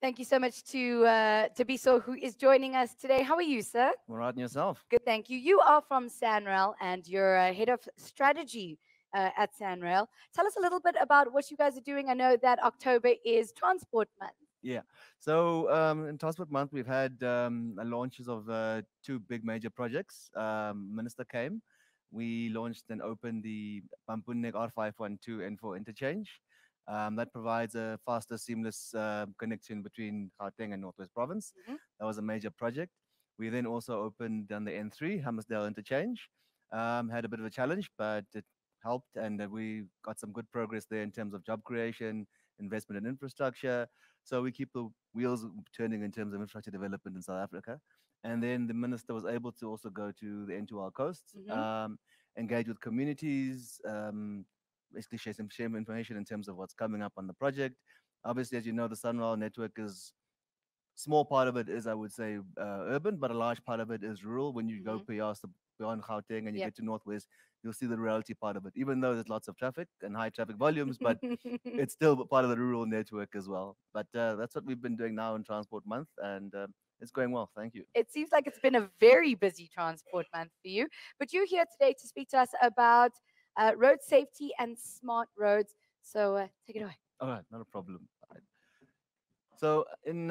Thank you so much to Biso, who is joining us today. How are you, sir? All right, and yourself? Good, thank you. You are from SANRAL and you're head of strategy at SANRAL. Tell us a little bit about what you guys are doing. I know that October is Transport Month. Yeah. So in Transport Month, we've had launches of two big major projects. Minister came. We launched and opened the Pampuneg R512 N4 interchange. That provides a faster, seamless connection between Gauteng and Northwest Province. Mhm. That was a major project. We then also opened on the N3 Hammersdale interchange. Had a bit of a challenge, but it helped, and we got some good progress there in terms of job creation, investment in infrastructure. So we keep the wheels turning in terms of infrastructure development in South Africa. And then the minister was able to also go to the N2R coast, Mhm. engage with communities, basically share information in terms of what's coming up on the project. Obviously, as you know, the SANRAL network is small part of it is, I would say, urban, but a large part of it is rural. When you go Mhm. beyond Gauteng and you Yep. get to Northwest, you'll see the reality part of it. Even though there's lots of traffic and high traffic volumes, but it's still part of the rural network as well. But that's what we've been doing now in Transport Month, and it's going well. Thank you. It seems like it's been a very busy transport month for you. But you're here today to speak to us about road safety and smart roads. So take it away. All right, not a problem. All right. So in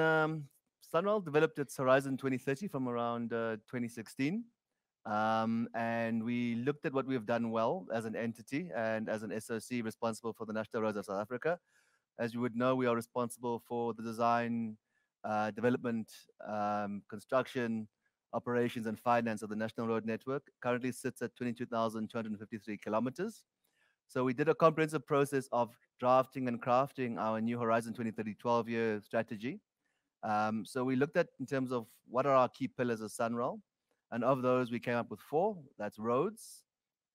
Sunwell developed its Horizon 2030 from around 2016. And we looked at what we've done well as an entity and as an SOC responsible for the national roads of South Africa. As you would know, we are responsible for the design, development, construction, operations, and finance of the national road network. Currently sits at 22,253 kilometers. So we did a comprehensive process of drafting and crafting our new Horizon 2030 12-year strategy. So we looked at in terms of what are our key pillars of Sunrail, and of those we came up with four. That's roads,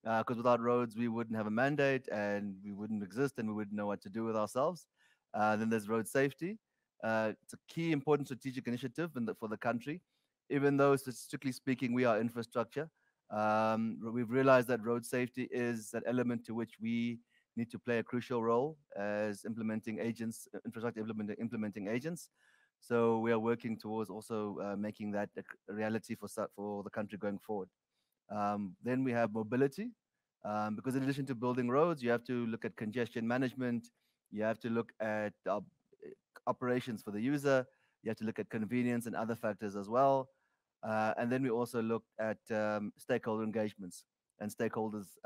because without roads we wouldn't have a mandate and we wouldn't exist and we wouldn't know what to do with ourselves. Then there's road safety. It's a key important strategic initiative for the country, even though strictly speaking we are infrastructure. We've realized that road safety is that element to which we need to play a crucial role as implementing agents, infrastructure implementing agents. So we are working towards also making that a reality for the country going forward. Then we have mobility, because in addition to building roads, you have to look at congestion management, you have to look at operations for the user, you have to look at convenience and other factors as well. And then we also looked at stakeholder engagements and stakeholders.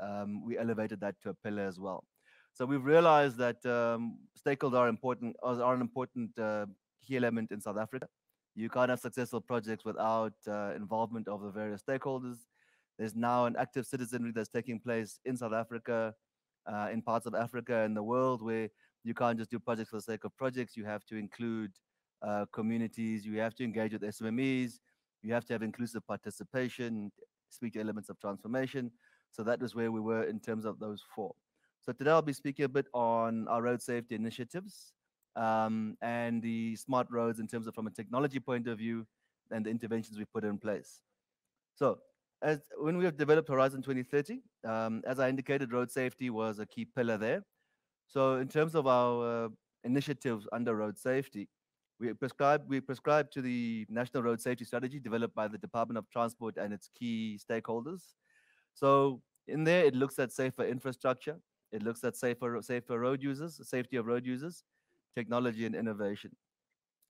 We elevated that to a pillar as well. So we've realized that stakeholders are an important key element in South Africa. You can't have successful projects without involvement of the various stakeholders. There's now an active citizenry that's taking place in South Africa, in parts of Africa and the world where you can't just do projects for the sake of projects. You have to include communities. You have to engage with SMEs. You have to have inclusive participation, speak to elements of transformation. So that was where we were in terms of those four. So today I'll be speaking a bit on our road safety initiatives, and the smart roads in terms of from a technology point of view and the interventions we put in place. So as when we have developed Horizon 2030, as I indicated, road safety was a key pillar there. So in terms of our initiatives under road safety, we prescribe to the National Road Safety Strategy developed by the Department of Transport and its key stakeholders. So in there, it looks at safer infrastructure, it looks at safer road users, safety of road users, technology and innovation.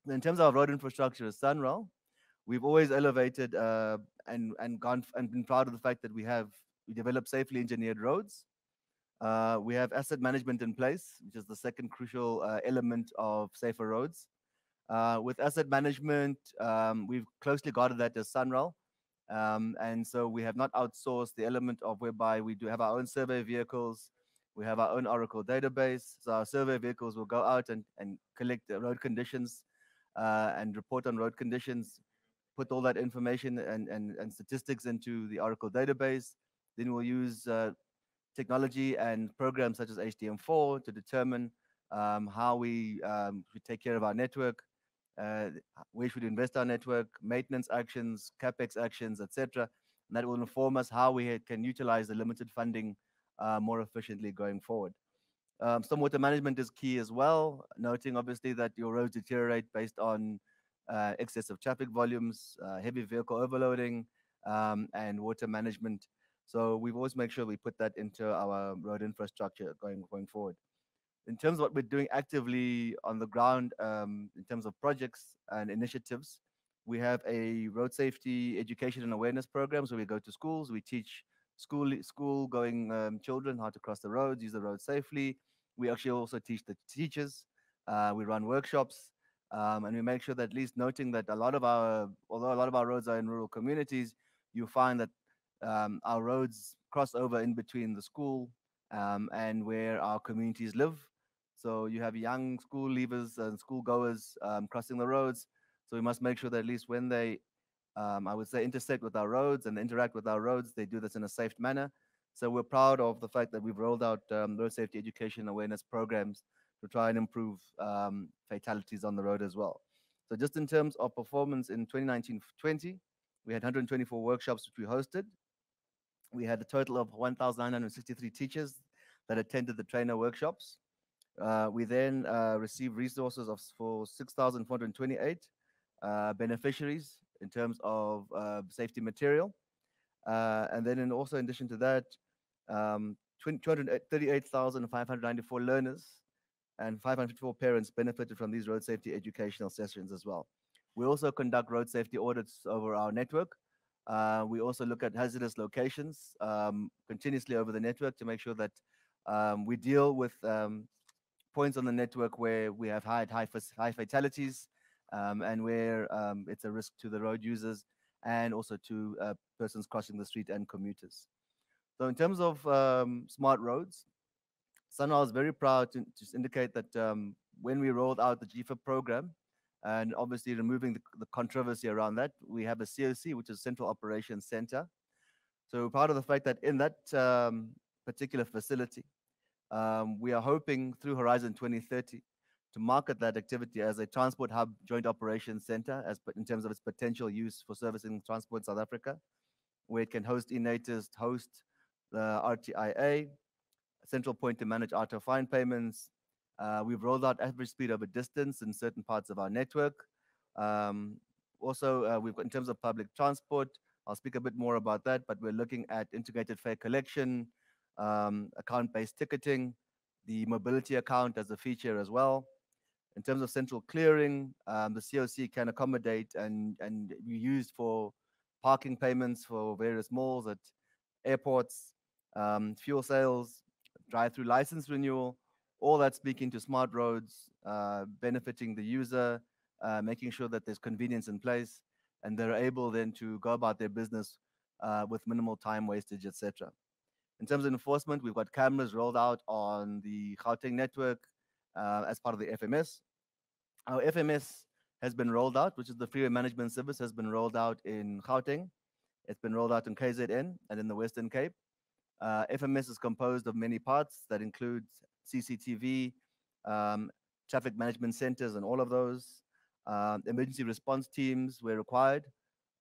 In terms of road infrastructure as Sunrail, we've always elevated and gone and been proud of the fact that we develop safely engineered roads. We have asset management in place, which is the second crucial element of safer roads. With asset management, we've closely guarded that as Sunrail. And so we have not outsourced the element of whereby we do have our own survey vehicles. We have our own Oracle database. So our survey vehicles will go out and collect the road conditions and report on road conditions, put all that information and statistics into the Oracle database. Then we'll use technology and programs such as HDM4 to determine how we should take care of our network, uh, where should we invest our network, maintenance actions, capex actions, etc. And that will inform us how we can utilize the limited funding more efficiently going forward. Stormwater management is key as well, noting obviously that your roads deteriorate based on excessive traffic volumes, heavy vehicle overloading, and water management. So we've always make sure we put that into our road infrastructure going forward. In terms of what we're doing actively on the ground, in terms of projects and initiatives, we have a road safety education and awareness programs where we go to schools, we teach school going children how to cross the roads, use the road safely. We actually also teach the teachers. We run workshops, and we make sure that at least noting that although a lot of our roads are in rural communities, you find that our roads cross over in between the school and where our communities live. So you have young school leavers and school goers crossing the roads. So we must make sure that at least when they, I would say, intersect with our roads and interact with our roads, they do this in a safe manner. So we're proud of the fact that we've rolled out road safety education awareness programs to try and improve fatalities on the road as well. So just in terms of performance in 2019-20, we had 124 workshops which we hosted. We had a total of 1,963 teachers that attended the trainer workshops. We then received resources for 6,428 beneficiaries in terms of safety material. And then also in addition to that, 238,594 learners and 554 parents benefited from these road safety educational sessions as well. We also conduct road safety audits over our network. We also look at hazardous locations continuously over the network to make sure that we deal with points on the network where we have high fatalities and where it's a risk to the road users and also to persons crossing the street and commuters. So in terms of smart roads, SANRAL is very proud to just indicate that when we rolled out the GFIP program, and obviously removing the controversy around that, we have a COC, which is Central Operations Center. So part of the fact that in that particular facility, we are hoping through Horizon 2030 to market that activity as a transport hub joint operations center in terms of its potential use for servicing transport in South Africa, where it can host e-naters, host the RTIA, a central point to manage auto fine payments. We've rolled out average speed over distance in certain parts of our network. Um, Also, we've got in terms of public transport, I'll speak a bit more about that, but we're looking at integrated fare collection, account-based ticketing, the mobility account as a feature as well. In terms of central clearing, the COC can accommodate and be used for parking payments for various malls at airports, fuel sales, drive-through license renewal, all that speaking to smart roads, benefiting the user, making sure that there's convenience in place, and they're able then to go about their business with minimal time wastage, etc. In terms of enforcement, we've got cameras rolled out on the Gauteng network as part of the FMS. Our FMS has been rolled out, which is the Freeway Management Service, has been rolled out in Gauteng. It's been rolled out in KZN and in the Western Cape. FMS is composed of many parts that includes CCTV, um, traffic management centers, and all of those. Emergency response teams where required.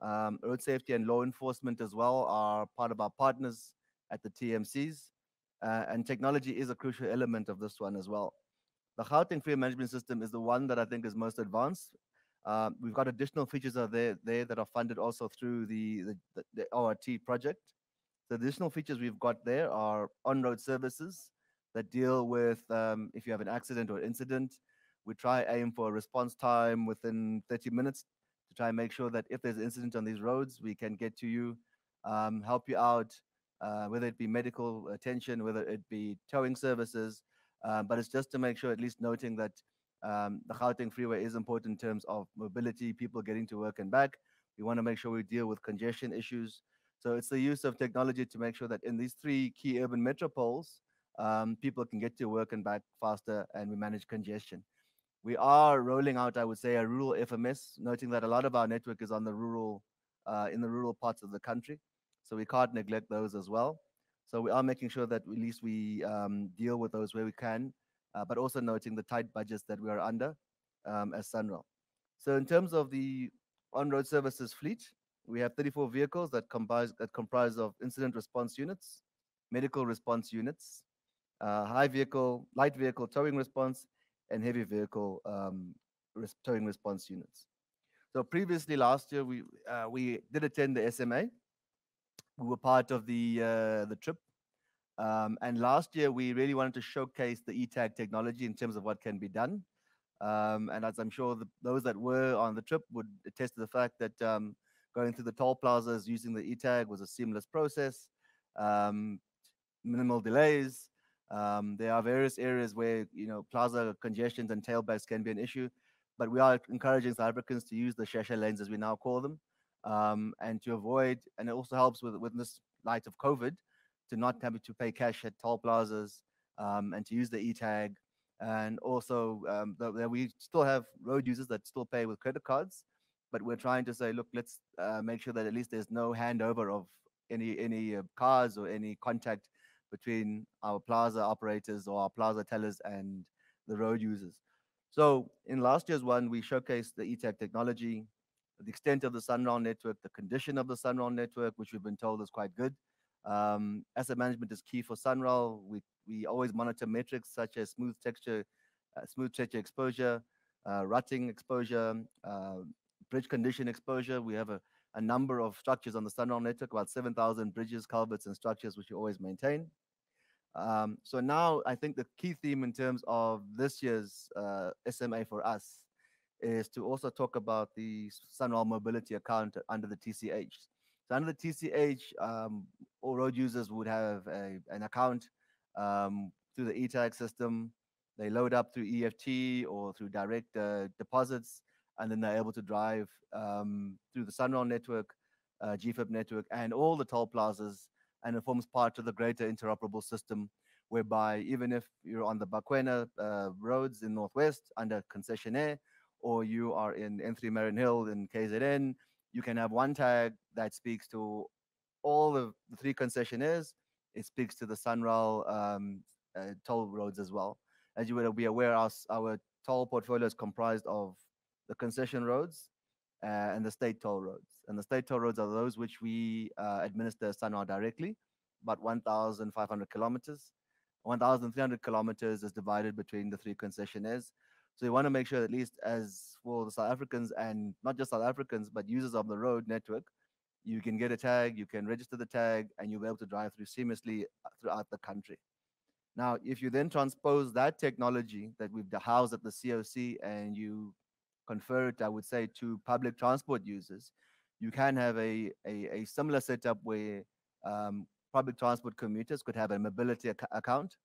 Road safety and law enforcement as well are part of our partners at the TMCs. And technology is a crucial element of this one as well. The Gauteng Freeway Management System is the one that I think is most advanced. We've got additional features are there that are funded also through the ORT project. The additional features we've got there are on-road services that deal with if you have an accident or incident. We try aim for a response time within 30 minutes to try and make sure that if there's an incident on these roads, we can get to you, help you out, whether it be medical attention, whether it be towing services. But it's just to make sure, at least noting that the Gauteng Freeway is important in terms of mobility, people getting to work and back. We want to make sure we deal with congestion issues. So it's the use of technology to make sure that in these three key urban metropoles, people can get to work and back faster and we manage congestion. We are rolling out, I would say, a rural FMS, noting that a lot of our network is on the in the rural parts of the country. So we can't neglect those as well. So we are making sure that at least we deal with those where we can, but also noting the tight budgets that we are under as SANRAL. So in terms of the on-road services fleet, we have 34 vehicles that comprise of incident response units, medical response units, light vehicle towing response, and heavy vehicle towing response units. So previously, last year, we did attend the SMA. We were part of the trip. And last year, we really wanted to showcase the ETAG technology in terms of what can be done. And as I'm sure those that were on the trip would attest to the fact that going through the toll plazas using the ETAG was a seamless process, um, minimal delays. There are various areas where plaza congestions and tailbacks can be an issue, but we are encouraging South Africans to use the Shesha lanes, as we now call them, and to avoid. And it also helps with this light of COVID to not having to pay cash at toll plazas, and to use the e-tag. And also, we still have road users that still pay with credit cards, but we're trying to say, look, let's make sure that at least there's no handover of any cards or any contact between our plaza operators or our plaza tellers and the road users. So in last year's one, we showcased the e-tag technology, the extent of the SANRAL network, the condition of the SANRAL network, which we've been told is quite good. Asset management is key for SANRAL. We always monitor metrics such as smooth texture exposure, rutting exposure, bridge condition exposure. We have a number of structures on the SANRAL network, about 7,000 bridges, culverts, and structures, which we always maintain. So now I think the key theme in terms of this year's SMA for us is to also talk about the SANRAL mobility account under the TCH. So under the TCH, all road users would have an account through the e-tag system. They load up through EFT or through direct deposits, and then they're able to drive through the SANRAL network, GFIP network, and all the toll plazas, and it forms part of the greater interoperable system, whereby even if you're on the Bakwena roads in Northwest under concessionaire, or you are in N3 Marion Hill in KZN, you can have one tag that speaks to all of the three concessionaires. It speaks to the SANRAL toll roads as well. As you would be aware, our toll portfolio is comprised of the concession roads and the state toll roads. And the state toll roads are those which we administer SANRAL directly, about 1,500 kilometers. 1,300 kilometers is divided between the three concessionaires. So we want to make sure, at least as for the South Africans, and not just South Africans, but users of the road network, you can get a tag, you can register the tag, and you'll be able to drive through seamlessly throughout the country. Now, if you then transpose that technology that we've housed at the COC and you confer it, I would say, to public transport users, you can have a similar setup where public transport commuters could have a mobility account.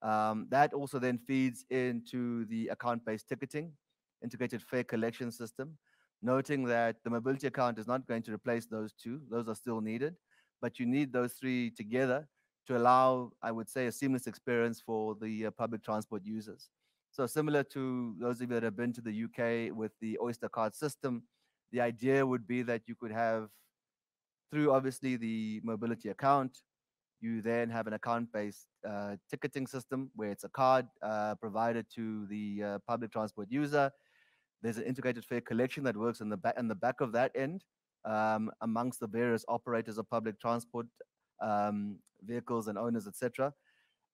That also then feeds into the account-based ticketing, integrated fare collection system, noting that the mobility account is not going to replace those two. Those are still needed, but you need those three together to allow, I would say, a seamless experience for the public transport users. So similar to those of you that have been to the UK with the Oyster card system, the idea would be that you could have, through obviously the mobility account, you then have an account-based ticketing system where it's a card provided to the public transport user. There's an integrated fare collection that works in the back of that end, amongst the various operators of public transport vehicles and owners, etc.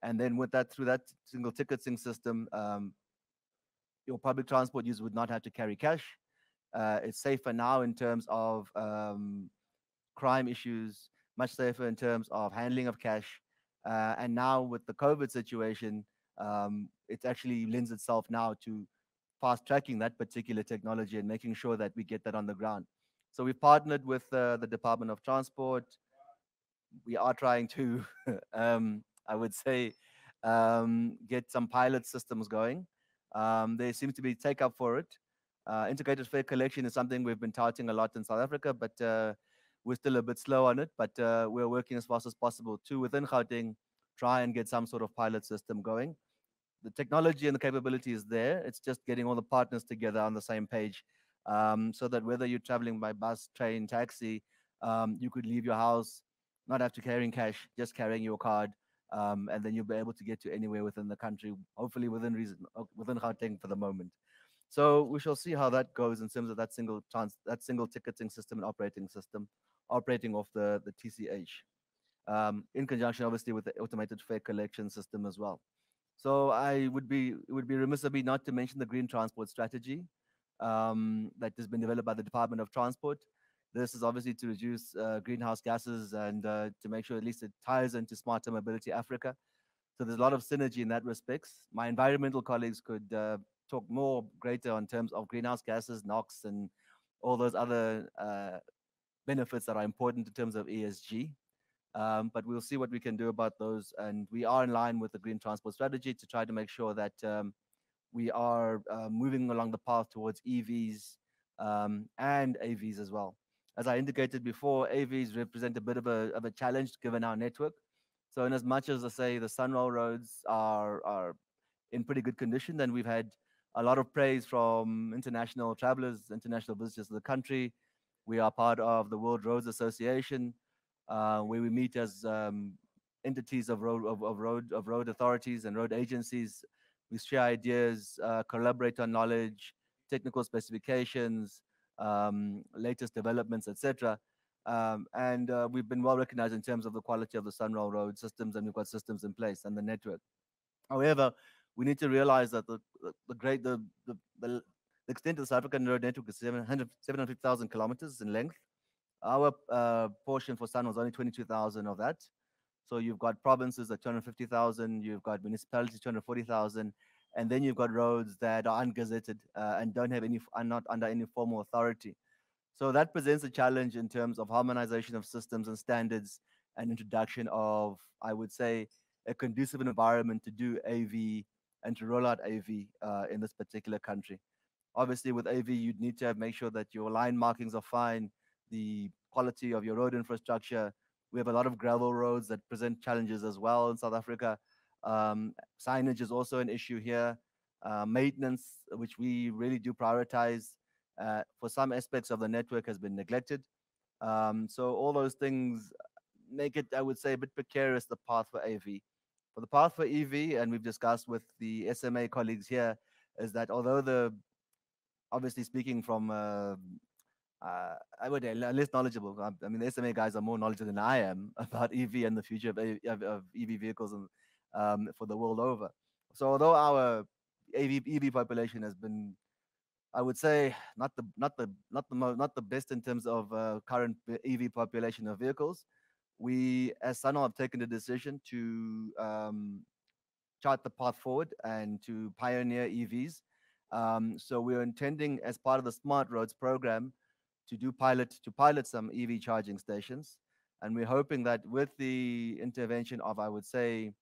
And then with that, through that single ticketing system, your public transport user would not have to carry cash. It's safer now in terms of crime issues, much safer in terms of handling of cash. And now with the COVID situation, it actually lends itself now to fast tracking that particular technology and making sure that we get that on the ground. So we've partnered with the Department of Transport. We are trying to, I would say, get some pilot systems going. There seems to be take up for it. Integrated fare collection is something we've been touting a lot in South Africa, but we're still a bit slow on it. But we're working as fast as possible to, within Gauteng, try and get some sort of pilot system going. The technology and the capability is there. It's just getting all the partners together on the same page, so that whether you're traveling by bus, train, taxi, you could leave your house, not have to carrying cash, just carrying your card, and then you'll be able to get to anywhere within the country, hopefully within reason, within Gauteng for the moment. So we shall see how that goes in terms of that single ticketing system and operating system, operating off the TCH. in conjunction, obviously, with the automated fare collection system as well. So it would be remiss of me not to mention the green transport strategy that has been developed by the Department of Transport. This is obviously to reduce greenhouse gases and to make sure at least it ties into Smarter Mobility Africa. So there's a lot of synergy in that respects. My environmental colleagues could talk more greater in terms of greenhouse gases, NOx, and all those other benefits that are important in terms of ESG. But we'll see what we can do about those. And we are in line with the green transport strategy to try to make sure that we are moving along the path towards EVs and AVs as well. As I indicated before, AVs represent a bit of a challenge given our network. So, in as much as I say the SANRAL roads are in pretty good condition, then we've had a lot of praise from international travelers, international visitors to the country. We are part of the World Roads Association, where we meet as entities of road authorities and road agencies. We share ideas, collaborate on knowledge, technical specifications, latest developments, etc. And we've been well recognized in terms of the quality of the Sunrail road systems, and we've got systems in place and the network. However, we need to realize that the great the extent of the South African road network is 750,000 kilometers in length. Our portion for Sun was only 22,000 of that. So you've got provinces at 250,000, you've got municipalities 240,000, and then you've got roads that are ungazetted and don't have any, are not under any formal authority. So that presents a challenge in terms of harmonization of systems and standards and introduction of, I would say, a conducive environment to do AV and to roll out AV in this particular country. Obviously, with AV, you'd need to make sure that your line markings are fine, the quality of your road infrastructure. We have a lot of gravel roads that present challenges as well in South Africa. Signage is also an issue here. Maintenance, which we really do prioritize for some aspects of the network, has been neglected. So all those things make it, I would say, a bit precarious, the path for AV. For the path for EV, and we've discussed with the SMA colleagues here, is that although obviously speaking from I would say less knowledgeable. I mean, the SMA guys are more knowledgeable than I am about EV and the future of EV vehicles and, for the world over. So although our EV population has been, I would say, not the best in terms of current EV population of vehicles, we as SANRAL have taken the decision to chart the path forward and to pioneer EVs. So we're intending, as part of the Smart Roads program, to pilot some EV charging stations, and we're hoping that with the intervention of, I would say,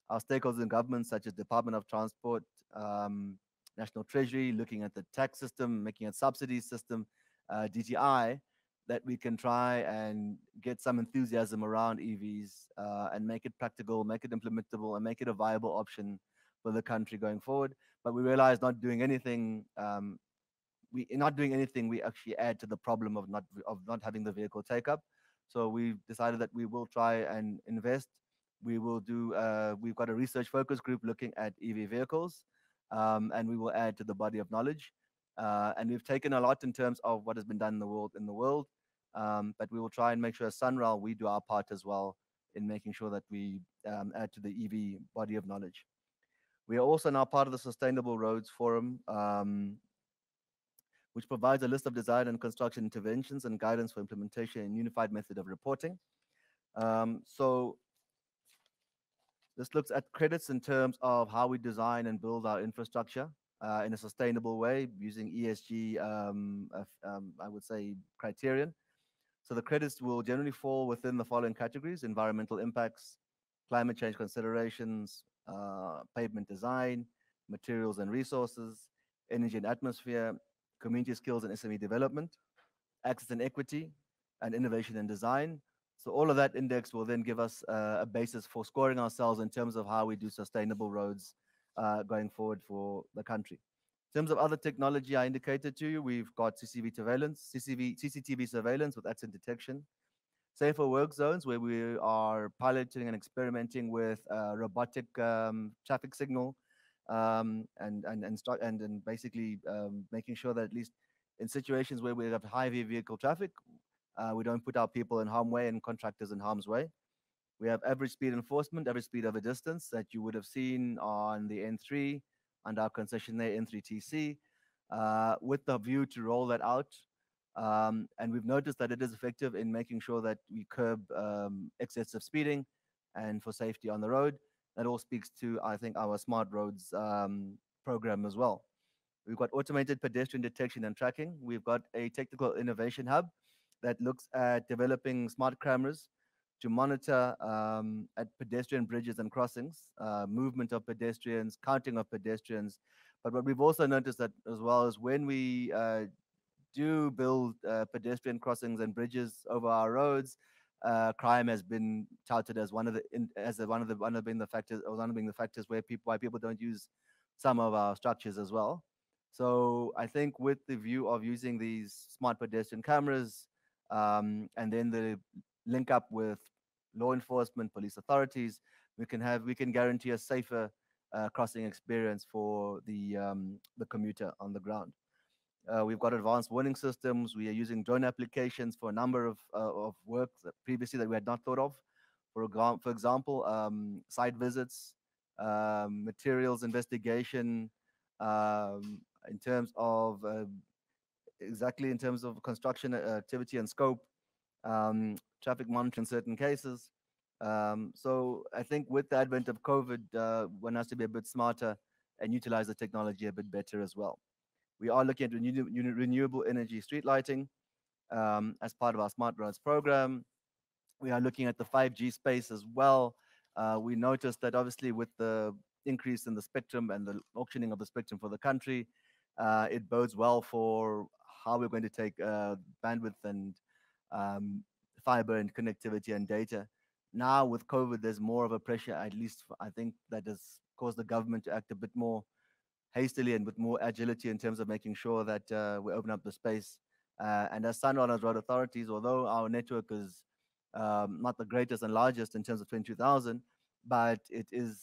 our stakeholders in government, such as Department of Transport, National Treasury, looking at the tax system, making a subsidy system, DTI, that we can try and get some enthusiasm around EVs and make it practical, make it implementable, and make it a viable option for the country going forward. But we realize not doing anything, we actually add to the problem of not having the vehicle take up. So we've decided that we will try and invest. We've got a research focus group looking at EV vehicles, and we will add to the body of knowledge. And we've taken a lot in terms of what has been done in the world, but we will try and make sure as SANRAL we do our part as well in making sure that we add to the EV body of knowledge. We are also now part of the Sustainable Roads Forum, which provides a list of design and construction interventions and guidance for implementation in unified method of reporting. So this looks at credits in terms of how we design and build our infrastructure in a sustainable way using ESG, I would say, criterion. So the credits will generally fall within the following categories: environmental impacts, climate change considerations, pavement design, materials and resources, energy and atmosphere, community skills and SME development, access and equity, and innovation and design. So all of that index will then give us a basis for scoring ourselves in terms of how we do sustainable roads going forward for the country. In terms of other technology, I indicated to you, we've got CCTV surveillance with accident detection, safer work zones where we are piloting and experimenting with robotic traffic signal and basically making sure that at least in situations where we have high vehicle traffic, we don't put our people in harm's way and contractors in harm's way. We have average speed enforcement, average speed over distance that you would have seen on the N3 and our concession there, N3TC, with the view to roll that out. And we've noticed that it is effective in making sure that we curb excessive speeding and for safety on the road. That all speaks to, I think, our smart roads program as well. We've got automated pedestrian detection and tracking. We've got a technical innovation hub that looks at developing smart cameras to monitor at pedestrian bridges and crossings, movement of pedestrians, counting of pedestrians. But what we've also noticed that as well is when we do build pedestrian crossings and bridges over our roads, crime has been touted as one of the one of being the factors, or one of being the factors where people why people don't use some of our structures as well. So I think with the view of using these smart pedestrian cameras, and then the link up with law enforcement, police authorities, we can guarantee a safer crossing experience for the commuter on the ground. We've got advanced warning systems. We are using drone applications for a number of work that previously that we had not thought of. For example, site visits, materials investigation, in terms of exactly in terms of construction activity and scope, traffic monitoring in certain cases. So I think with the advent of COVID, one has to be a bit smarter and utilize the technology a bit better as well. We are looking at renewable energy street lighting as part of our Smart Roads program. We are looking at the 5G space as well. We noticed that obviously with the increase in the spectrum and the auctioning of the spectrum for the country, it bodes well for how we're going to take bandwidth and um, fiber and connectivity and data. Now with COVID, there's more of a pressure, at least I think that has caused the government to act a bit more hastily and with more agility in terms of making sure that we open up the space. And as SANRAL as road authorities, although our network is not the greatest and largest in terms of 22,000, but it is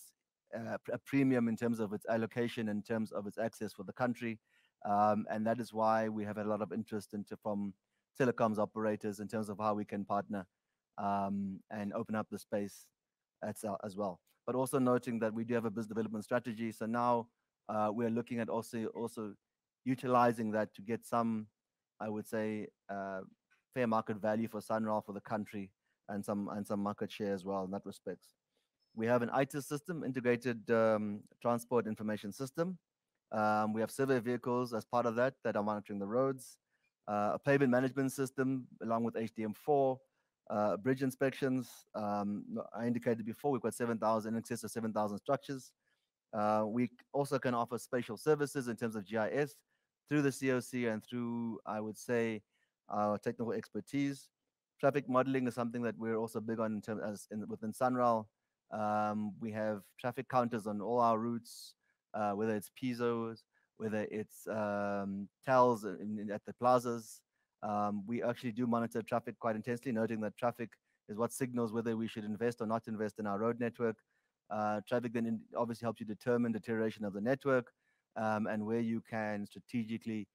a premium in terms of its allocation, in terms of its access for the country. And that is why we have had a lot of interest from telecoms operators in terms of how we can partner and open up the space as well. But also noting that we do have a business development strategy. So now we're looking at also utilizing that to get some, I would say, fair market value for SANRAL for the country and some market share as well in that respects. We have an ITIS system, integrated transport information system. We have survey vehicles as part of that that are monitoring the roads, a pavement management system along with HDM4, bridge inspections. I indicated before we've got 7,000, in excess of 7,000 structures. We also can offer spatial services in terms of GIS through the COC and through, I would say, our technical expertise. Traffic modeling is something that we're also big on in terms within SANRAL. We have traffic counters on all our routes, whether it's PISOs, whether it's TELs at the plazas. We actually do monitor traffic quite intensely, noting that traffic is what signals whether we should invest or not invest in our road network. Traffic then obviously helps you determine deterioration of the network and where you can strategically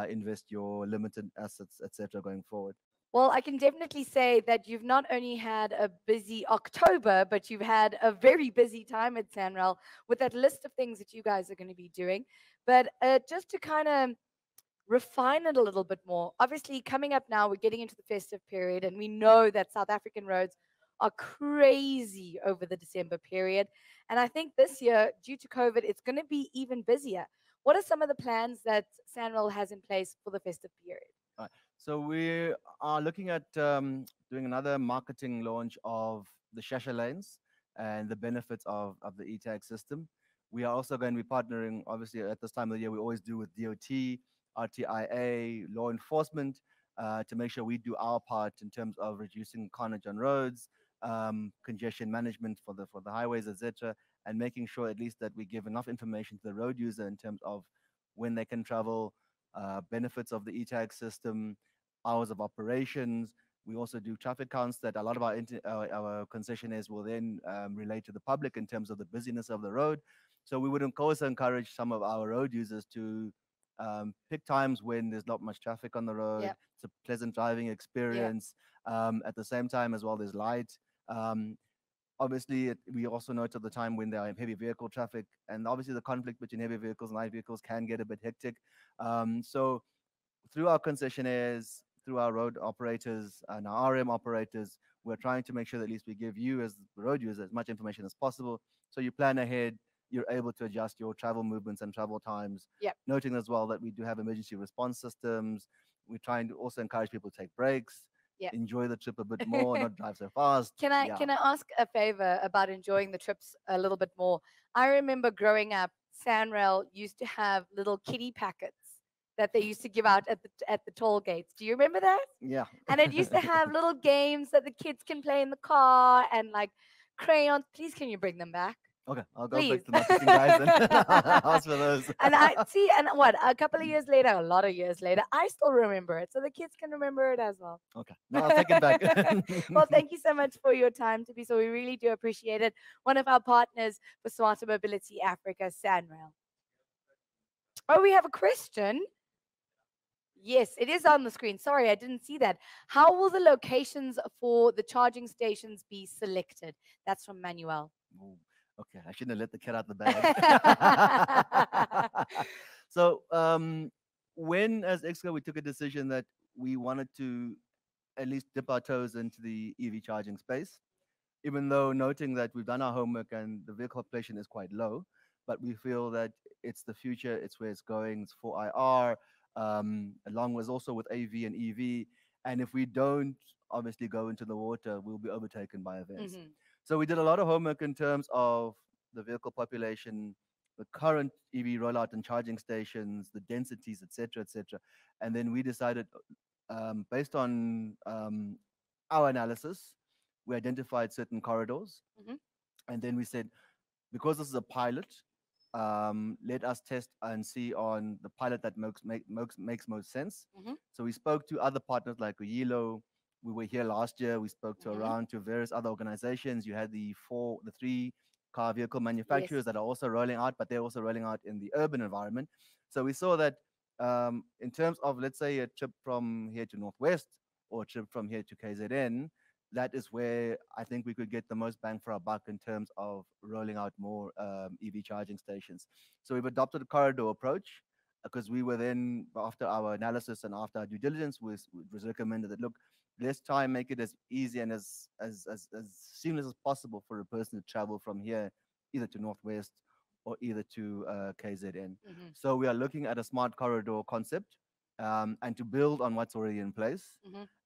invest your limited assets, etc., going forward. Well, I can definitely say that you've not only had a busy October, but you've had a very busy time at SANRAL with that list of things that you guys are going to be doing. But just to kind of refine it a little bit more, obviously, coming up now, we're getting into the festive period, and we know that South African roads are crazy over the December period. And I think this year, due to COVID, it's going to be even busier. What are some of the plans that SANRAL has in place for the festive period? So we are looking at doing another marketing launch of the Shasha lanes and the benefits of the e-tag system. We are also going to be partnering, obviously, at this time of the year, we always do with DOT, RTIA, law enforcement, to make sure we do our part in terms of reducing carnage on roads, congestion management for the highways, etc., and making sure at least that we give enough information to the road user in terms of when they can travel, benefits of the e-tag system, hours of operations. We also do traffic counts that a lot of our concessionaires will then relate to the public in terms of the busyness of the road. So we would also encourage some of our road users to pick times when there's not much traffic on the road. It's a pleasant driving experience. At the same time as well, there's light. Obviously, we also note at the time when there are heavy vehicle traffic, and obviously the conflict between heavy vehicles and light vehicles can get a bit hectic. So through our concessionaires, through our road operators and our RM operators, we're trying to make sure that at least we give you as road users as much information as possible. So you plan ahead, you're able to adjust your travel movements and travel times. Yep. Noting as well that we do have emergency response systems. We're trying to also encourage people to take breaks, Yep. enjoy the trip a bit more, not drive so fast. Can I ask a favor about enjoying the trips a little bit more? I remember growing up, SANRAL used to have little kiddie packets that they used to give out at the toll gates. Do you remember that? Yeah. And it used to have little games that the kids can play in the car and like crayons. Please, can you bring them back? Okay, I'll go Please. back to the marketing guys and ask for those. And I see, and what, a couple of years later, a lot of years later, I still remember it. So the kids can remember it as well. Okay, no, I'll take it back. Well, thank you so much for your time, to be so. We really do appreciate it. One of our partners for Smarter Mobility Africa, SANRAL. Oh, we have a question. Yes, it is on the screen. Sorry, I didn't see that. How will the locations for the charging stations be selected? That's from Manuel. Ooh, okay, I shouldn't have let the cat out the bag. So, when as Exco, we took a decision that we wanted to at least dip our toes into the EV charging space, even though noting that we've done our homework and the vehicle population is quite low, but we feel that it's the future, it's where it's going, it's for IR, along with also with AV and EV. And if we don't obviously go into the water, we'll be overtaken by events. So we did a lot of homework in terms of the vehicle population, the current EV rollout and charging stations, the densities, etc., etc. And then we decided, based on our analysis, we identified certain corridors. And then we said, because this is a pilot, let us test and see on the pilot that makes most sense. So we spoke to other partners like Uyilo. We were here last year. We spoke to around to various other organizations. You had the 3 car vehicle manufacturers that are also rolling out, but they're also rolling out in the urban environment. So we saw that in terms of, let's say, a trip from here to Northwest or a trip from here to KZN, that is where I think we could get the most bang for our buck in terms of rolling out more EV charging stations. So we've adopted a corridor approach because we were then, after our analysis and after our due diligence, was recommended that, look, let's try and make it as easy and as seamless as possible for a person to travel from here either to Northwest or either to KZN. So we are looking at a smart corridor concept. And to build on what's already in place,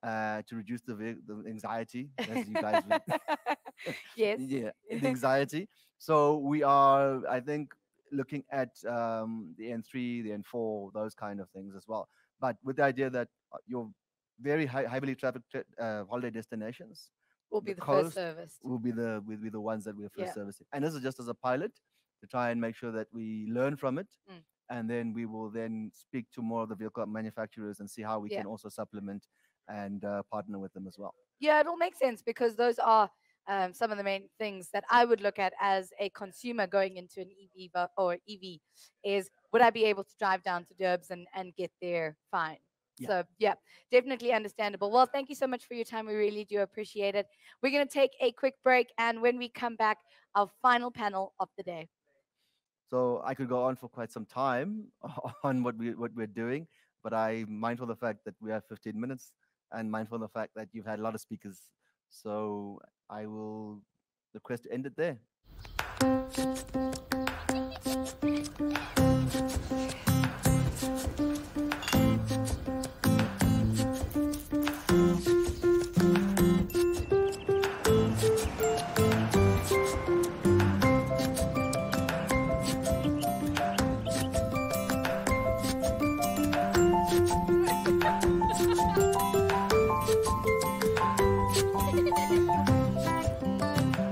to reduce the anxiety, as you guys would. Yes. Yeah, the anxiety. So we are, I think, looking at the N3, the N4, those kind of things as well. But with the idea that your very heavily trafficked holiday destinations will be the first service. Will be the ones that we're first servicing. And this is just as a pilot to try and make sure that we learn from it. And then we will then speak to more of the vehicle manufacturers and see how we can also supplement and partner with them as well. Yeah, it'll make sense because those are some of the main things that I would look at as a consumer going into an EV or EV is, would I be able to drive down to Durbs and get there fine? Yeah. So, yeah, definitely understandable. Well, thank you so much for your time. We really do appreciate it. We're going to take a quick break. And when we come back, our final panel of the day. So I could go on for quite some time on what we're doing, but I'm mindful of the fact that we have 15 minutes and mindful of the fact that you've had a lot of speakers. So I will request to end it there.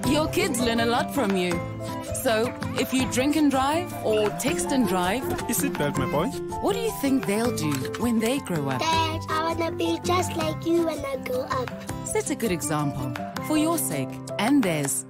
Your kids learn a lot from you. So, if you drink and drive or text and drive... Is it that, my boy? What do you think they'll do when they grow up? Dad, I want to be just like you when I grow up. Set a good example for your sake and theirs.